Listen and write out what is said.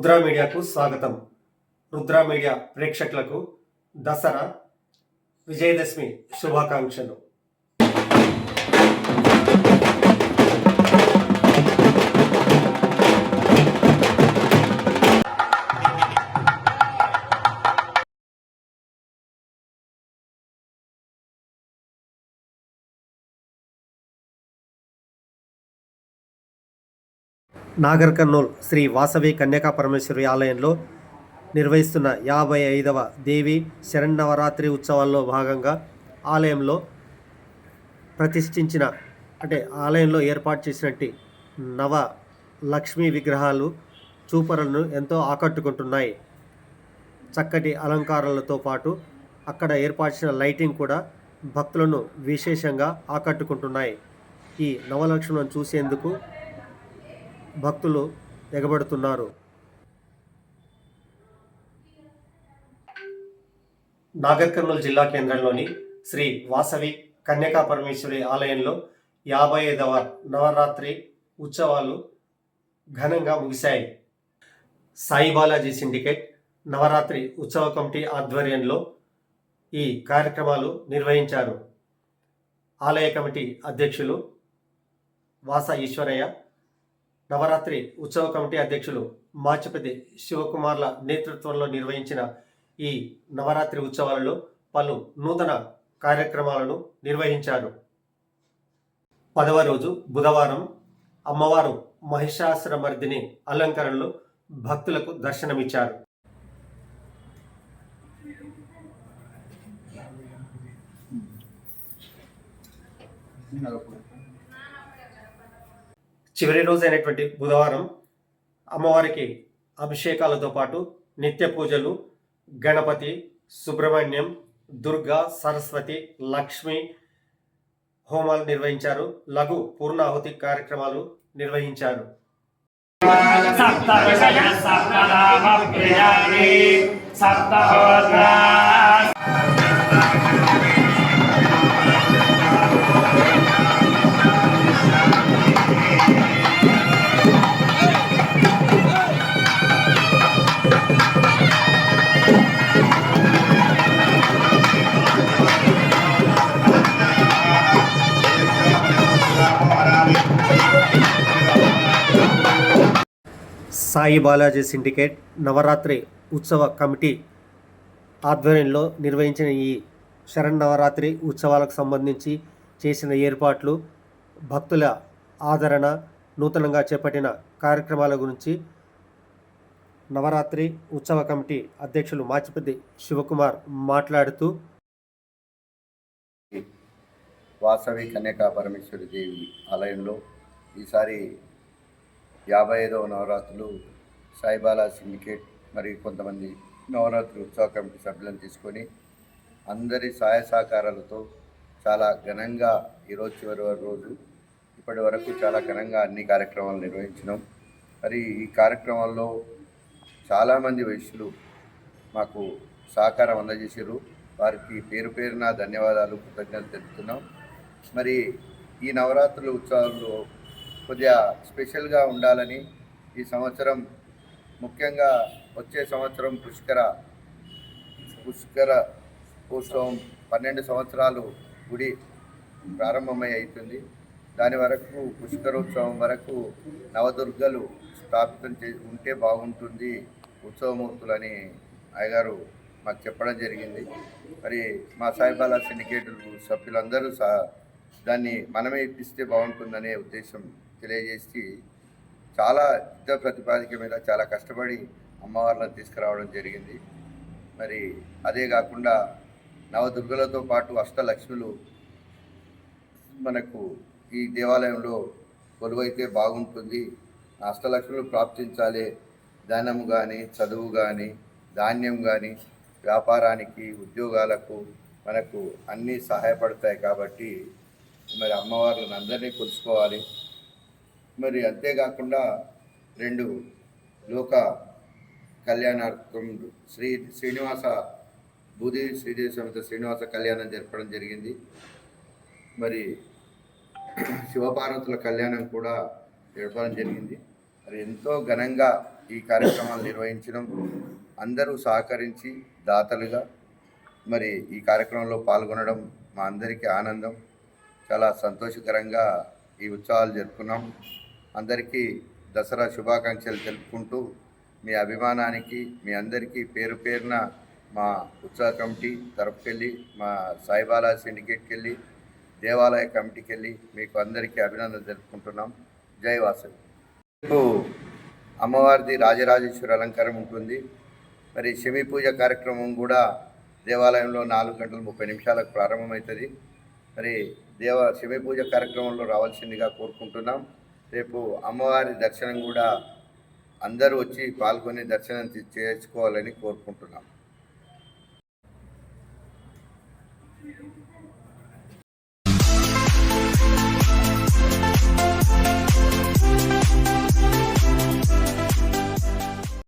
రుద్రా మీడియాకు స్వాగతం. రుద్రా మీడియా ప్రేక్షకులకు దసరా విజయదశమి శుభాకాంక్షలు. నాగర్ కర్నూల్ శ్రీ వాసవి కన్యకా పరమేశ్వరి ఆలయంలో నిర్వహిస్తున్న 55వ దేవి శరన్నవరాత్రి ఉత్సవాల్లో భాగంగా ఆలయంలో ప్రతిష్ఠించిన ఆలయంలో ఏర్పాటు చేసినట్టు నవ లక్ష్మీ విగ్రహాలు చూపరులను ఎంతో ఆకట్టుకుంటున్నాయి. చక్కటి అలంకారాలతో పాటు అక్కడ ఏర్పాటు చేసిన లైటింగ్ కూడా భక్తులను విశేషంగా ఆకట్టుకుంటున్నాయి. ఈ నవలక్ష్ములను చూసేందుకు భక్తులు ఎగబడుతున్నారు. నాగర్ కర్నూల్ జిల్లా కేంద్రంలోని శ్రీ వాసవి కన్యకా పరమేశ్వరి ఆలయంలో 55వ నవరాత్రి ఉత్సవాలు ఘనంగా ముగిశాయి. సాయి బాలాజీ సిండికేట్ నవరాత్రి ఉత్సవ కమిటీ ఆధ్వర్యంలో ఈ కార్యక్రమాలు నిర్వహించారు. ఆలయ కమిటీ అధ్యక్షులు వాస ఈశ్వరయ్య, నవరాత్రి ఉత్సవ కమిటీ అధ్యక్షులు మాచిపతి శివకుమార్ల నేతృత్వంలో నిర్వహించిన ఈ నవరాత్రి ఉత్సవాలలో పలు నూతన కార్యక్రమాలను నిర్వహించారు. 10వ రోజు బుధవారం అమ్మవారు మహిషాసురమర్దిని అలంకరణలో భక్తులకు దర్శనమిచ్చారు. చివరి రోజు అయినటువంటి బుధవారం అమ్మవారికి అభిషేకాలతో పాటు నిత్య పూజలు, గణపతి, సుబ్రహ్మణ్యం, దుర్గా, సరస్వతి, లక్ష్మి హోమాలు నిర్వహించారు. లఘు పూర్ణాహుతి కార్యక్రమాలు నిర్వహించారు. సాయి బాలాజీ సిండికేట్ నవరాత్రి ఉత్సవ కమిటీ ఆధ్వర్యంలో నిర్వహించిన ఈ శరన్నవరాత్రి ఉత్సవాలకు సంబంధించి చేసిన ఏర్పాట్లు, భక్తుల ఆదరణ, నూతనంగా చేపట్టిన కార్యక్రమాల గురించి నవరాత్రి ఉత్సవ కమిటీ అధ్యక్షులు మాచిపతి శివకుమార్ మాట్లాడుతూ, వాసవి కన్యకా పరమేశ్వరి దేవి ఆలయంలో ఈసారి 55వ నవరాత్రులు సాయిబాలా సిండికేట్ మరియు కొంతమంది నవరాత్రి ఉత్సవ కమిటీ సభ్యులను తీసుకొని అందరి సహాయ సహకారాలతో చాలా ఘనంగా ఈరోజు చివరి రోజు ఇప్పటి వరకు చాలా ఘనంగా అన్ని కార్యక్రమాలు నిర్వహించినాం. మరి ఈ కార్యక్రమాల్లో చాలామంది వైశ్యులు మాకు సహకారం అందజేసారు. వారికి పేరు పేరున ధన్యవాదాలు, కృతజ్ఞతలు తెలుపుతున్నాం. మరి ఈ నవరాత్రుల ఉత్సవాల్లో కొద్దిగా స్పెషల్గా ఉండాలని ఈ సంవత్సరం, ముఖ్యంగా వచ్చే సంవత్సరం పుష్కర ఉత్సవం 12 సంవత్సరాలు గుడి ప్రారంభమై అవుతుంది. దాని వరకు పుష్కరోత్సవం వరకు నవదుర్గలు స్థాపితం ఉంటే బాగుంటుంది ఉత్సవమూర్తులని అయ్యగారు మాకు చెప్పడం జరిగింది. మరి మా సాయిబాలా సిండికేట్ సభ్యులందరూ దాన్ని మనమే ఇప్పిస్తే బాగుంటుందనే ఉద్దేశం తెలియజేసి చాలా యుద్ధ ప్రతిపాదిక మీద చాలా కష్టపడి అమ్మవార్లను తీసుకురావడం జరిగింది. మరి అదే కాకుండా నవదుర్గలతో పాటు అష్టలక్ష్ములు మనకు ఈ దేవాలయంలో కొలువైతే బాగుంటుంది. అష్టలక్ష్ములు ప్రాప్తించాలి. ధనము కానీ, చదువు కానీ, ధాన్యం కానీ, వ్యాపారానికి, ఉద్యోగాలకు మనకు అన్నీ సహాయపడతాయి. కాబట్టి మరి అమ్మవార్లను అందరినీ కొలుసుకోవాలి. మరి అంతేకాకుండా 2 లోక కళ్యాణార్థం శ్రీనివాస భూదేవి శ్రీదేవి సమేత శ్రీనివాస కళ్యాణం జరపడం జరిగింది. మరి శివపార్వతుల కళ్యాణం కూడా జరపడం జరిగింది. మరి ఎంతో ఘనంగా ఈ కార్యక్రమాలు నిర్వహించడం, అందరూ సహకరించి దాతలుగా మరి ఈ కార్యక్రమంలో పాల్గొనడం మా అందరికీ ఆనందం. చాలా సంతోషకరంగా ఈ ఉత్సవాలు జరుపుకున్నాం. అందరికీ దసరా శుభాకాంక్షలు తెలుపుకుంటూ మీ అభిమానానికి మీ అందరికీ పేరు పేరున మా ఉత్సవ కమిటీ తరపుకెళ్ళి, మా సాయిబాలా సిండికేట్కి వెళ్ళి, దేవాలయ కమిటీకి వెళ్ళి మీకు అందరికీ అభినందనలు తెలుపుకుంటున్నాం. జై వాసవి. రేపు అమ్మవారిది రాజరాజేశ్వరి అలంకారం ఉంటుంది. మరి శమి పూజ కార్యక్రమం కూడా దేవాలయంలో 4:30 ప్రారంభమవుతుంది. మరి శమి పూజ కార్యక్రమంలో రావాల్సిందిగా కోరుకుంటున్నాం. రేపు అమ్మవారి దర్శనం కూడా అందరూ వచ్చి పాల్గొని దర్శనం చేసుకోవాలని కోరుకుంటున్నాం.